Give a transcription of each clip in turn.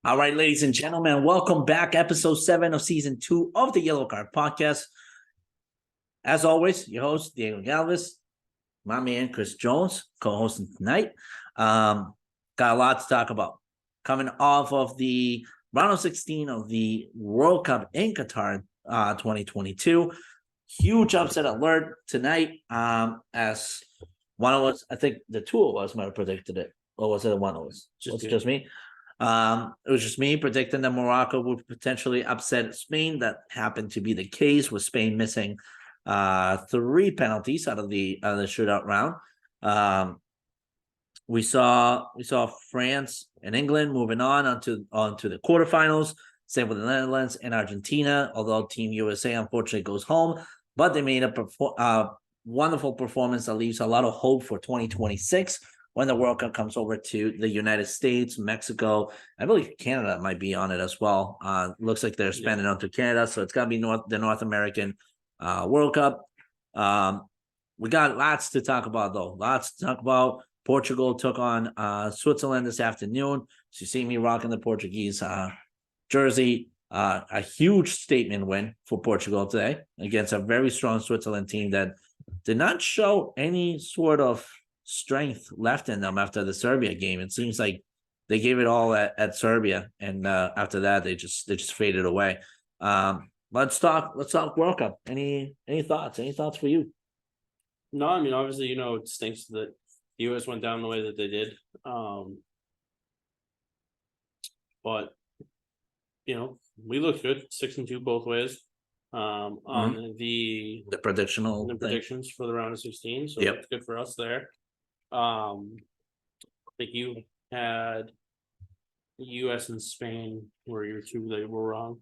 All right, ladies and gentlemen, welcome back. Episode 7 of season 2 of the Yellow Card Podcast. As always, your host, Diego Galvez, my man, Chris Jones, co-hosting tonight. Got a lot to talk about. Coming off of the round of 16 of the World Cup in Qatar 2022. Huge upset alert tonight, as one of us, I think the two of us might have predicted it. Or was it one of us? Just me? It was just me predicting that Morocco would potentially upset Spain. That happened to be the case, with Spain missing 3 penalties out of the shootout round. We saw France and England moving onto the quarterfinals. Same with the Netherlands and Argentina. Although Team USA unfortunately goes home, but they made a wonderful performance that leaves a lot of hope for 2026. When the World Cup comes over to the United States, Mexico, I believe Canada might be on it as well. Looks like they're spending on to Canada, so it's got to be the North American World Cup. We got lots to talk about, though. Lots to talk about. Portugal took on Switzerland this afternoon. So you see me rocking the Portuguese jersey. A huge statement win for Portugal today against a very strong Switzerland team that did not show any sort of strength left in them after the Serbia game. It seems like they gave it all at Serbia, and after that they just faded away. Let's talk World Cup. Any thoughts? Any thoughts for you? No, I mean, obviously, it stinks that the U.S. went down the way that they did. But we looked good, 6-2 both ways. On the predictions for the round of 16, so That's good for us there. I think you had the U.S. and Spain were your two that were wrong.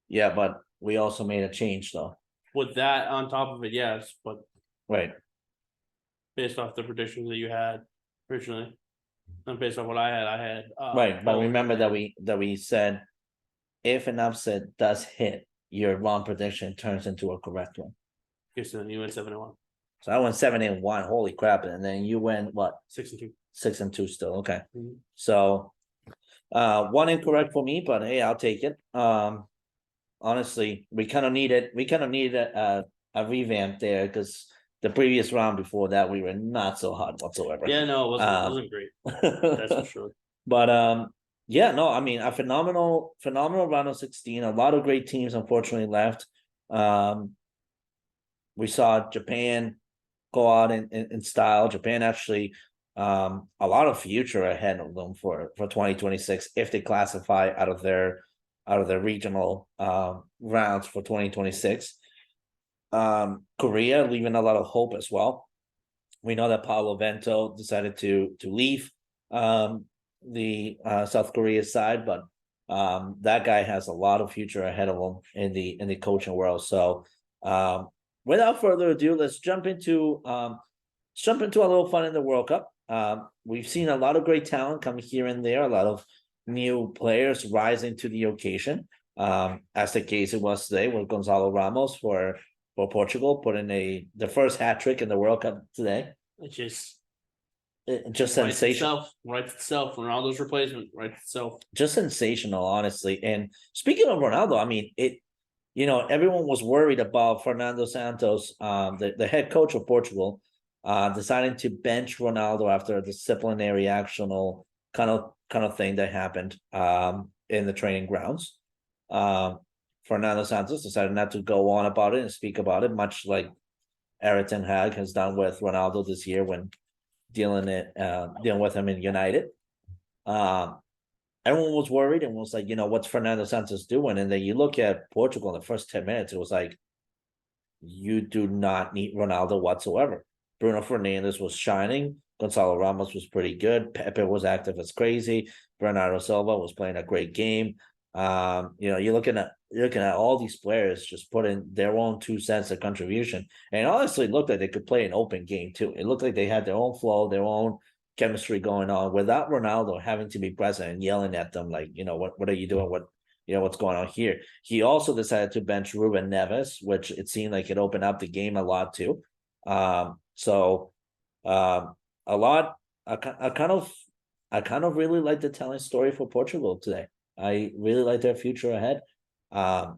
Yeah, but we also made a change, though. With that on top of it, yes, but right, based off the predictions that you had originally, and based off what I had right. But remember that we said if an upset does hit, your wrong prediction turns into a correct one. Okay, so then you went 7-1. So I went 7-1. Holy crap! And then you went what? 6-2. 6-2 still. Okay. Mm-hmm. So, one incorrect for me, but hey, I'll take it. Honestly, we kind of needed a revamp there, because the previous round before that we were not so hot whatsoever. Yeah, no, it wasn't great. That's for sure. But yeah, no, I mean, a phenomenal round of 16. A lot of great teams unfortunately left. We saw Japan go out in style. Japan actually a lot of future ahead of them for 2026 if they classify out of their regional rounds for 2026. Korea leaving a lot of hope as well. We know that Paulo Bento decided to leave the South Korea side, but that guy has a lot of future ahead of him in the coaching world. So without further ado, let's jump into a little fun in the World Cup. We've seen a lot of great talent come here and there, a lot of new players rising to the occasion, as the case it was today with Gonzalo Ramos for Portugal, putting the first hat trick in the World Cup today. Just sensational. Right itself. Ronaldo's replacement, right itself. Just sensational, honestly. And speaking of Ronaldo, I mean, everyone was worried about Fernando Santos, the head coach of Portugal, deciding to bench Ronaldo after a disciplinary actional kind of thing that happened in the training grounds. Fernando Santos decided not to go on about it and speak about it, much like Erik ten Hag has done with Ronaldo this year when dealing with him in United. Everyone was worried and was like, what's Fernando Santos doing? And then you look at Portugal in the first 10 minutes, it was like, you do not need Ronaldo whatsoever. Bruno Fernandes was shining. Gonzalo Ramos was pretty good. Pepe was active as crazy. Bernardo Silva was playing a great game. You're looking at all these players just putting their own 2 cents of contribution, and honestly, it looked like they could play an open game too. It looked like they had their own flow, their own chemistry going on, without Ronaldo having to be present and yelling at them like, what are you doing? What's going on here? He also decided to bench Ruben Neves, which it seemed like it opened up the game a lot too. A kind of I kind of really like the telling story for Portugal today. I really like their future ahead.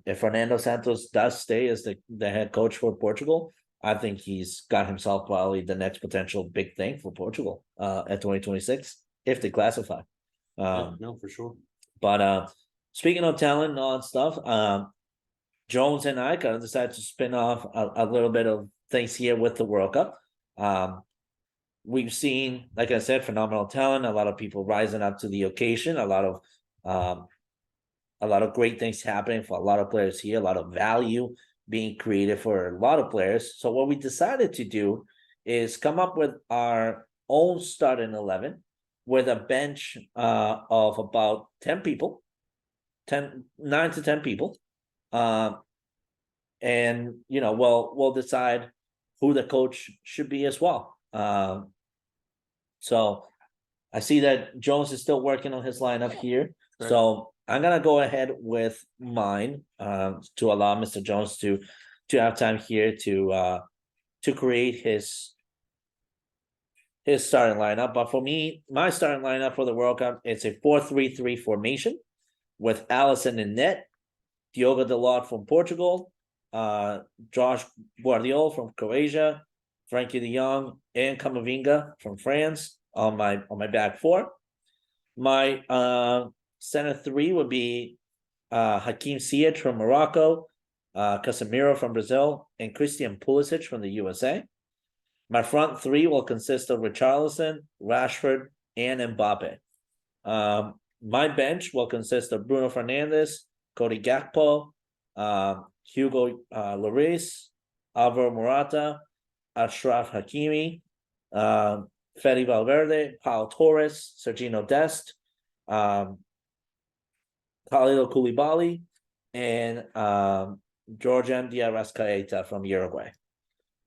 If Fernando Santos does stay as the head coach for Portugal, I think he's got himself probably the next potential big thing for Portugal at 2026 if they classify. No, for sure. But speaking of talent and all that stuff, Jones and I kind of decided to spin off a little bit of things here with the World Cup. We've seen, like I said, phenomenal talent, a lot of people rising up to the occasion, a lot of great things happening for a lot of players here, a lot of value being created for a lot of players. So what we decided to do is come up with our own starting 11 with a bench of about 10 people, 9 to 10 people. And we'll decide who the coach should be as well. So I see that Jones is still working on his lineup here. Right. So I'm gonna go ahead with mine to allow Mr. Jones to have time here to create his starting lineup. But for me, my starting lineup for the World Cup, it's a 4-3-3 formation with Alisson in net, Diogo Dalot from Portugal, Josh Guardiola from Croatia, Frankie de Jong, and Camavinga from France on my back four. My center three would be Hakim Ziyech from Morocco, Casemiro from Brazil, and Christian Pulisic from the USA. My front three will consist of Richarlison, Rashford, and Mbappe. My bench will consist of Bruno Fernandes, Cody Gakpo, Hugo Lloris, Alvaro Morata, Ashraf Hakimi, Fede Valverde, Pau Torres, Sergino Dest, Khalil Koulibaly, and Georgian Diarra from Uruguay.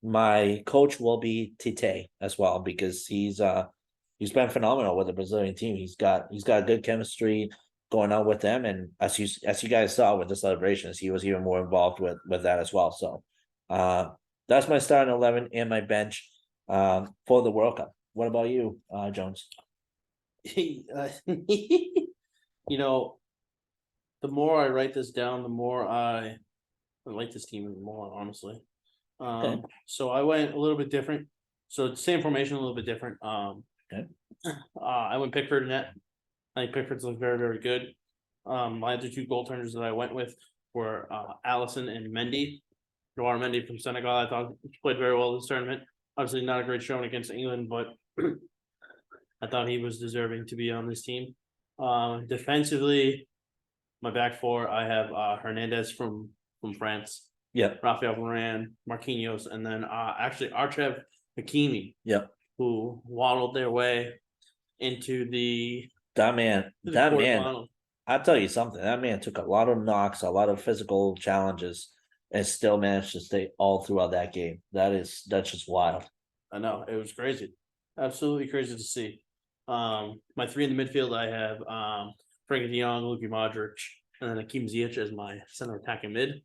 My coach will be Tite as well because he's been phenomenal with the Brazilian team. He's got good chemistry going on with them, and as you guys saw with the celebrations, he was even more involved with that as well. So that's my starting 11 and my bench for the World Cup. What about you, Jones? The more I write this down, the more I like this team more, honestly. Okay. So I went a little bit different. So same formation, a little bit different. Okay. I went Pickford in net. I think Pickford's looked very, very good. My other two goaltenders that I went with were Alisson and Mendy. Noir Mendy from Senegal, I thought played very well this tournament. Obviously not a great showing against England, but I thought he was deserving to be on this team. Defensively, my back four, I have Hernandez from France. Yep. Rafael Varane, Marquinhos, and then actually Achraf Hakimi. Yep. Who waddled their way into the That man. quarterfinal. I'll tell you something. That man took a lot of knocks, a lot of physical challenges, and still managed to stay all throughout that game. That's just wild. I know, it was crazy, absolutely crazy to see. My three in the midfield, I have Frankie de Jong, Luka Modric, and then Hakim Ziyech as my center attacking mid.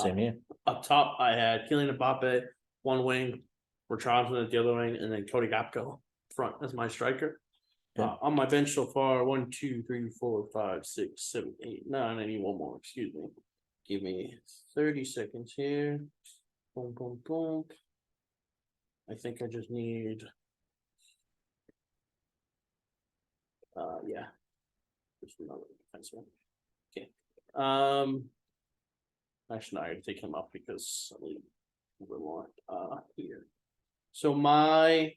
Same here. Up top, I had Kylian Mbappe, one wing, Richarlison at the other wing, and then Cody Gakpo front as my striker. On my bench so far, 1, 2, 3, 4, 5, 6, 7, 8, 9. I need one more. Excuse me. Give me 30 seconds here. Boom, boom, boom. I think I just need. Yeah. Just another defenseman. Okay. Actually, no, I gotta take him up because I need more here. So my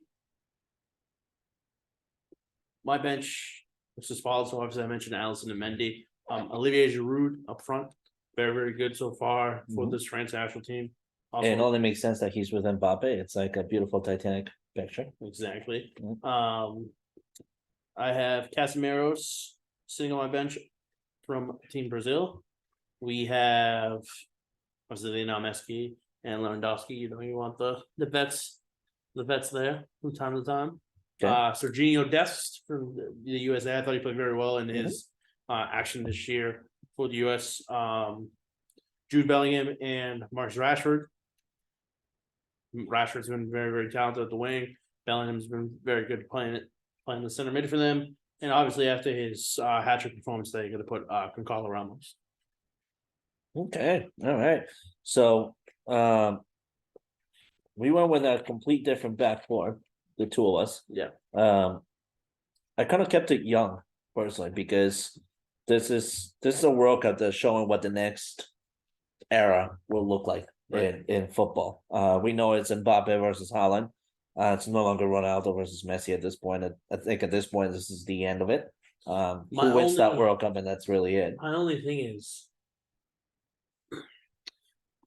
bench was as follows. So obviously I mentioned Alisson and Mendy. Olivier Giroud up front, very, very good so far for this France national team. Also, it only makes sense that he's with Mbappe. It's like a beautiful Titanic picture. Exactly. I have Casemiro's sitting on my bench from Team Brazil. We have obviously Messi and Lewandowski. You want the vets there from time to time. Okay. Serginho Dest from the USA. I thought he played very well in his action this year for the US. Jude Bellingham and Marcus Rashford. Rashford's been very, very talented at the wing. Bellingham's been very good playing playing the center mid for them. And obviously after his hat-trick performance, they're going to put Concalo Ramos. Okay, all right. So we went with a complete different back four, the two of us. Yeah. I kind of kept it young personally because this is a World Cup that's showing what the next era will look like in football. We know it's Mbappe versus Haaland. It's no longer Ronaldo versus Messi at this point. I think at this point this is the end of it. Who wins that World Cup, and that's really it. My only thing is,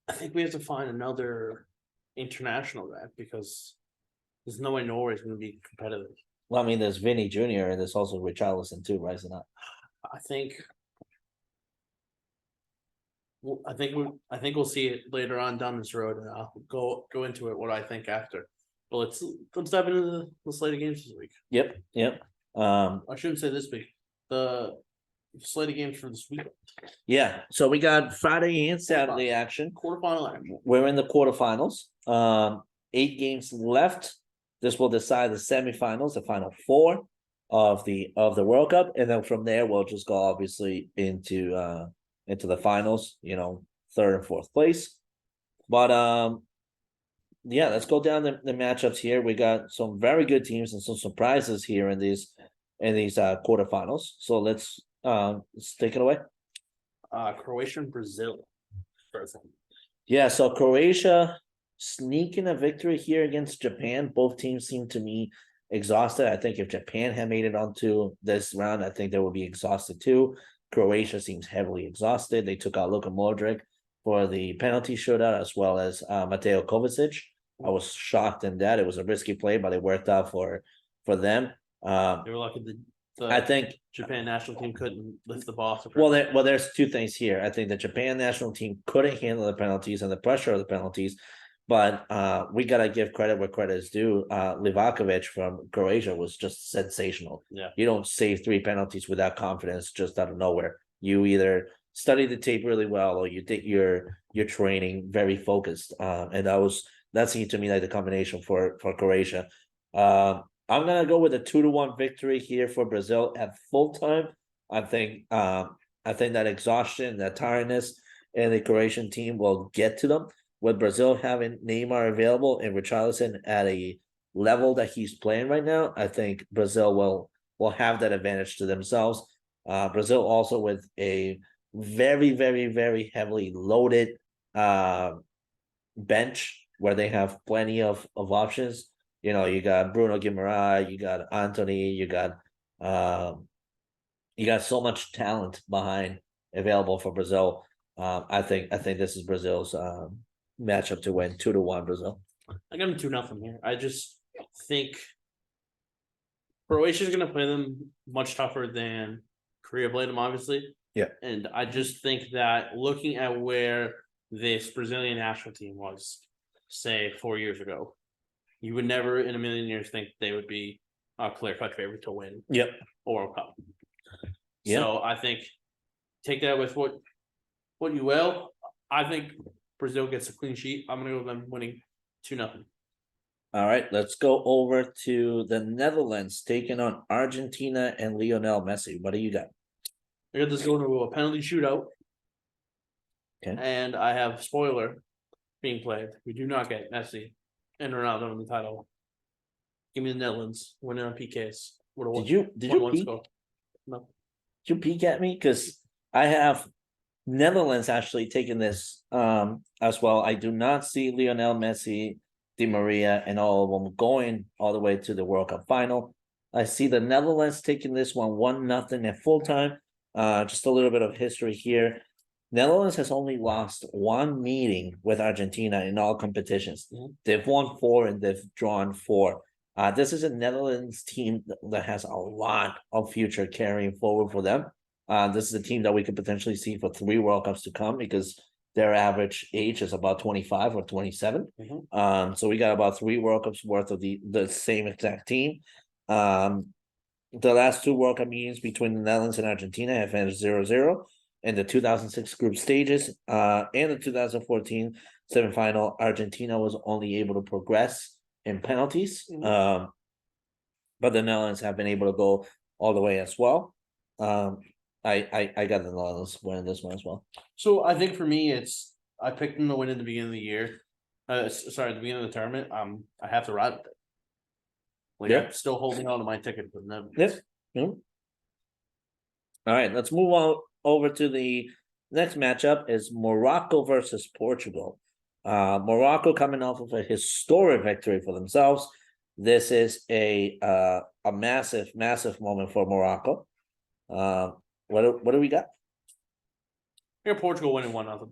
I think we have to find another international guy because there's no way Norway's going to be competitive. Well, I mean, there's Vinny Jr. and there's also Richarlison too rising up. I think we'll see it later on down this road, and I'll go into it what I think after. But let's dive into the slate of games this week. Yep. I shouldn't say this week. The slate of games for this week. Yeah. So we got Friday and Saturday action. Quarterfinal action. We're in the quarterfinals. 8 games left. This will decide the semifinals, the final 4 of the World Cup, and then from there we'll just go obviously into the finals. 3rd and 4th place. But yeah, let's go down the matchups here. We got some very good teams and some surprises here in these quarterfinals. So let's take it away. Croatia and Brazil. Yeah, so Croatia sneaking a victory here against Japan. Both teams seem to me exhausted. I think if Japan had made it onto this round, I think they would be exhausted too. Croatia seems heavily exhausted. They took out Luka Modric for the penalty shootout, as well as Mateo Kovacic. I was shocked in that. It was a risky play, but it worked out for them. They were lucky I think Japan national team couldn't lift the ball. Well, there's 2 things here. I think the Japan national team couldn't handle the penalties and the pressure of the penalties, but we gotta give credit where credit is due. Livakovic from Croatia was just sensational. Yeah, you don't save 3 penalties without confidence just out of nowhere. You either study the tape really well, or you think your training very focused. And that seemed to me like the combination for Croatia. I'm gonna go with a 2-1 victory here for Brazil at full time. I think that exhaustion, that tiredness, and the Croatian team will get to them. With Brazil having Neymar available and Richarlison at a level that he's playing right now, I think Brazil will have that advantage to themselves. Brazil also with a very, very, very heavily loaded bench where they have plenty of options. You got Bruno Guimaraes, you got Anthony, you got so much talent behind available for Brazil. I think this is Brazil's matchup to win. 2-1 Brazil. I got them 2-0 here. I just think Croatia is going to play them much tougher than Korea played them, obviously. Yeah. And I just think that looking at where this Brazilian national team was, say, 4 years ago, you would never in a million years think they would be a clear-cut favorite to win. Yep. World Cup. Yep. So I think take that with what you will. I think Brazil gets a clean sheet. I'm gonna go with them winning 2-0. All right, let's go over to the Netherlands taking on Argentina and Lionel Messi. What do you got? I got this going to a penalty shootout. Okay. And I have spoiler being played. We do not get Messi and Ronaldo in the title. Give me the Netherlands winning on PKs. Did you peek? No. Did you peek at me? Because I have Netherlands actually taking this as well. I do not see Lionel Messi, Di Maria, and all of them going all the way to the World Cup final. I see the Netherlands taking this one 1-0 at full time. Just a little bit of history here. Netherlands has only lost 1 meeting with Argentina in all competitions. Mm-hmm. They've won 4 and they've drawn 4. This is a Netherlands team that has a lot of future carrying forward for them. This is a team that we could potentially see for 3 World Cups to come because their average age is about 25 or 27. Mm-hmm. So we got about 3 World Cups worth of the same exact team. The last 2 World Cup meetings between the Netherlands and Argentina have finished 0-0 in the 2006 group stages. And the 2014 semifinal, Argentina was only able to progress in penalties. Mm-hmm. but the Netherlands have been able to go all the way as well. I got the Netherlands winning this one as well. So I think for me, I picked them to win at the beginning of the year. Sorry, at the beginning of the tournament. I have to ride with it. Like, I'm still holding on to my ticket for them. Yep. All right, let's move on over to the next matchup is Morocco versus Portugal. Morocco coming off of a historic victory for themselves. This is a massive moment for Morocco. What do we got? Here, Portugal winning 1-0.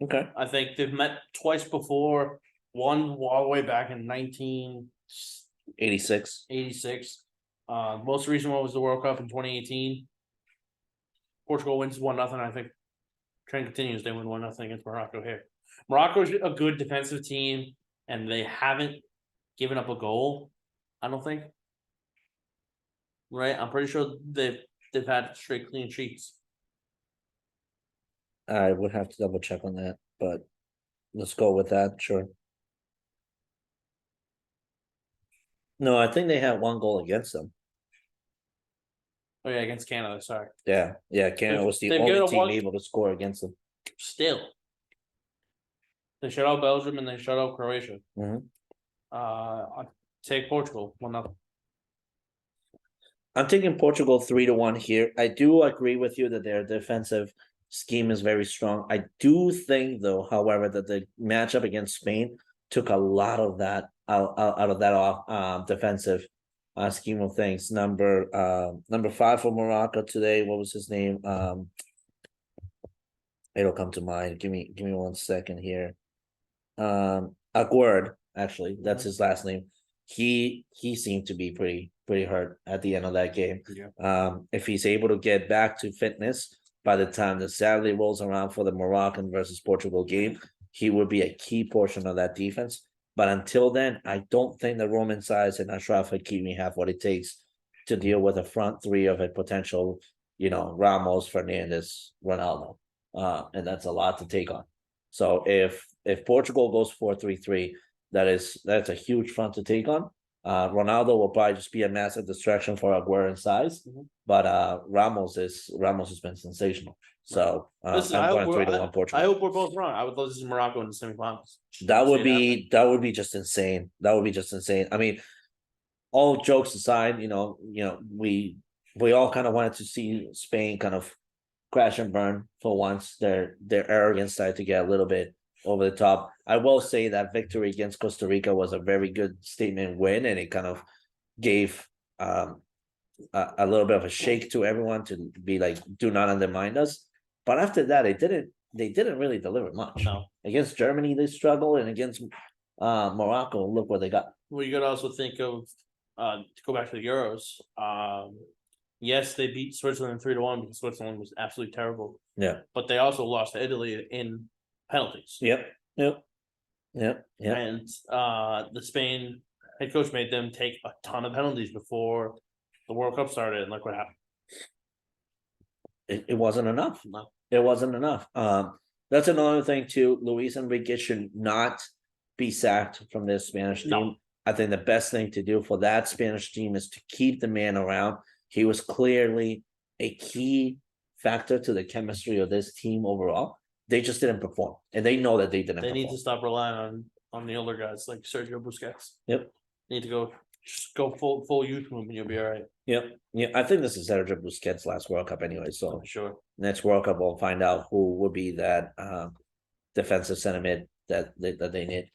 Okay. I think they've met twice before. One all the way back in 1986. 86. Most recent one was the World Cup in 2018. Portugal wins 1-0. I think trend continues. They win 1-0 against Morocco here. Morocco's a good defensive team, and they haven't given up a goal. I don't think. Right, I'm pretty sure they've had straight clean sheets. I would have to double check on that, but let's go with that. Sure. No, I think they had one goal against them. Oh yeah, against Canada. Sorry. Yeah. Canada was the They've only given team one- able to score against them. Still, they shut out Belgium and they shut out Croatia. Mhm. I take Portugal 1-0. I'm taking Portugal 3-1 here. I do agree with you that their defensive scheme is very strong. I do think, though, however, that the matchup against Spain took a lot of that out of that off defensive scheme of things. Number 5 for Morocco today. What was his name? It'll come to mind. Give me 1 second here. Aguerd, actually, that's his last name. He seemed to be pretty hurt at the end of that game. Yeah. If he's able to get back to fitness by the time the Saturday rolls around for the Moroccan versus Portugal game, he would be a key portion of that defense. But until then, I don't think the Roman size and Ashraf Hakimi have what it takes to deal with a front three of a potential, Ramos, Fernandes, Ronaldo. And that's a lot to take on. So if Portugal goes 4-3-3, that's a huge front to take on. Ronaldo will probably just be a massive distraction for Aguero in size, but Ramos has been sensational. So Listen, I'm going 3-1 I Portugal. hope we're both wrong. I would love to see Morocco in the semifinals. That would be just insane. That would be just insane. I mean, all jokes aside, we all kind of wanted to see Spain kind of crash and burn for once. Their arrogance started to get a little bit over the top. I will say that victory against Costa Rica was a very good statement win, and it kind of gave a little bit of a shake to everyone to be like, do not undermine us. But after that, they didn't really deliver much. No. Against Germany, they struggled, and against Morocco, look what they got. Well, you could also think of to go back to the Euros. Yes, they beat Switzerland 3-1 because Switzerland was absolutely terrible. Yeah. But they also lost to Italy in penalties. Yep. And the Spain head coach made them take a ton of penalties before the World Cup started, and look what happened. It wasn't enough. No. It wasn't enough. That's another thing too. Luis Enrique should not be sacked from this Spanish team. No. I think the best thing to do for that Spanish team is to keep the man around. He was clearly a key factor to the chemistry of this team overall. They just didn't perform, and they know that they didn't. They need to stop relying on the older guys like Sergio Busquets. Yep. Need to go full youth movement. You'll be all right. Yep. Yeah, I think this is Sergio Busquets' last World Cup anyway. So sure. Next World Cup, we'll find out who would be that defensive center mid that they need.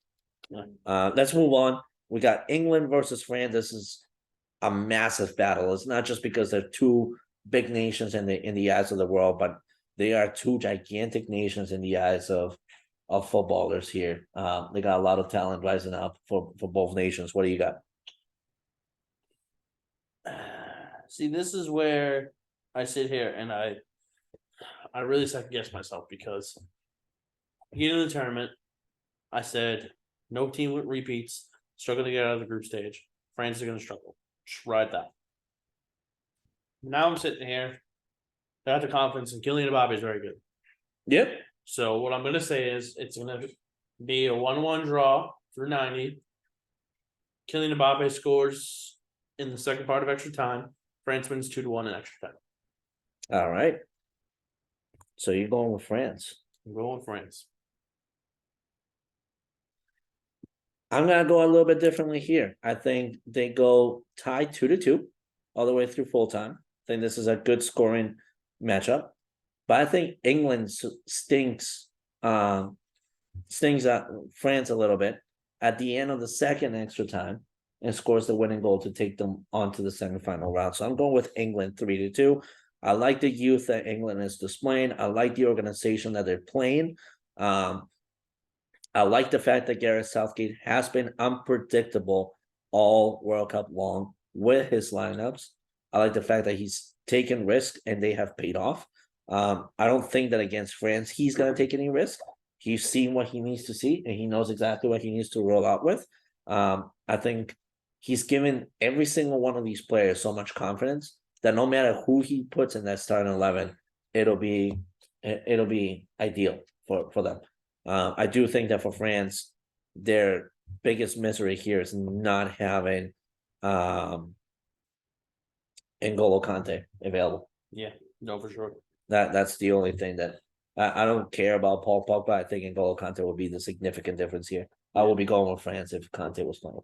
Yeah. Let's move on. We got England versus France. This is a massive battle. It's not just because they're two big nations in the eyes of the world, but they are two gigantic nations in the eyes of footballers here. They got a lot of talent rising up for both nations. What do you got? See, this is where I sit here and I really second guess myself because beginning of the tournament, I said no team with repeats struggle to get out of the group stage. France is going to struggle. Just ride that. Now I'm sitting here. I have the confidence, and Kylian Mbappe is very good. Yep. So what I'm going to say is it's going to be a 1-1 draw through 90. Kylian Mbappe scores in the second part of extra time. France wins 2-1 in extra time. All right. So you're going with France. I'm going with France. I'm gonna go a little bit differently here. I think they go tie 2-2 all the way through full time. I think this is a good scoring matchup. But I think England stings at France a little bit at the end of the second extra time and scores the winning goal to take them onto the semifinal round. So I'm going with England 3-2. I like the youth that England is displaying. I like the organization that they're playing. I like the fact that Gareth Southgate has been unpredictable all World Cup long with his lineups. I like the fact that he's taken risk and they have paid off. I don't think that against France he's going to take any risk. He's seen what he needs to see and he knows exactly what he needs to roll out with. I think he's given every single one of these players so much confidence that no matter who he puts in that starting 11, it'll be ideal for them. I do think that for France, their biggest misery here is not having N'Golo Kante available. Yeah, no, for sure. That's the only thing that I don't care about Paul Pogba. I think N'Golo Kante will be the significant difference here. I will be going with France if Kante was playing.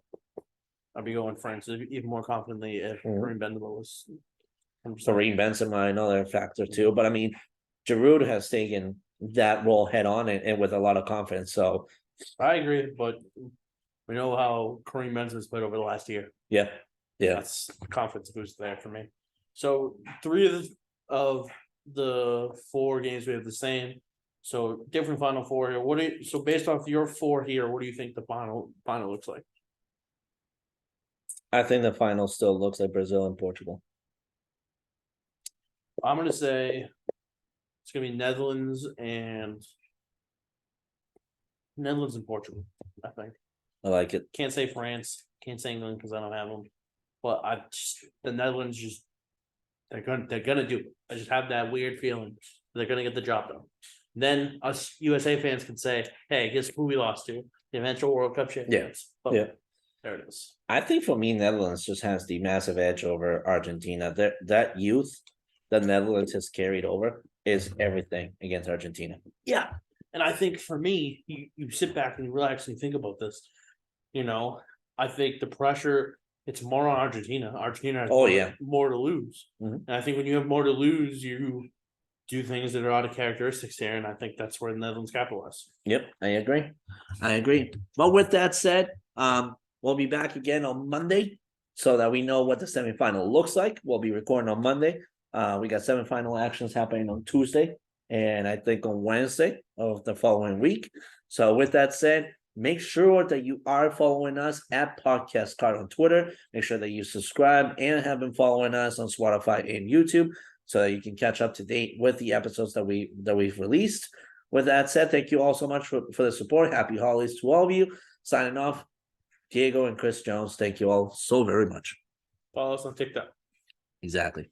I'll be going France even more confidently if Karim Benzema was. Karim Benzema, another factor too. But I mean, Giroud has taken that role head on and with a lot of confidence. So I agree, but we know how Karim Benzema's played over the last year. Yeah. That's a confidence boost there for me. So 3 of the 4 games we have the same. So different final 4 here. So based off your 4 here, what do you think the final looks like? I think the final still looks like Brazil and Portugal. I'm gonna say it's gonna be Netherlands and Portugal. I think. I like it. Can't say France. Can't say England because I don't have them. But the Netherlands they're gonna do it. I just have that weird feeling they're gonna get the job done. Then us USA fans can say, "Hey, guess who we lost to? The eventual World Cup champions." Yeah. There it is. I think for me, Netherlands just has the massive edge over Argentina. That youth that Netherlands has carried over is everything against Argentina. Yeah. And I think for me, you sit back and you relax and you think about this. I think the pressure, it's more on Argentina. Argentina has more to lose. And I think when you have more to lose, you do things that are out of characteristics here. And I think that's where the Netherlands capitalize. Yep, I agree. But with that said, we'll be back again on Monday so that we know what the semifinal looks like. We'll be recording on Monday. We got semifinal actions happening on Tuesday and I think on Wednesday of the following week. So with that said, make sure that you are following us at Podcast Card on Twitter. Make sure that you subscribe and have been following us on Spotify and YouTube so that you can catch up to date with the episodes that we've released. With that said, thank you all so much for the support. Happy holidays to all of you. Signing off, Diego and Chris Jones. Thank you all so very much. Follow us on TikTok. Exactly.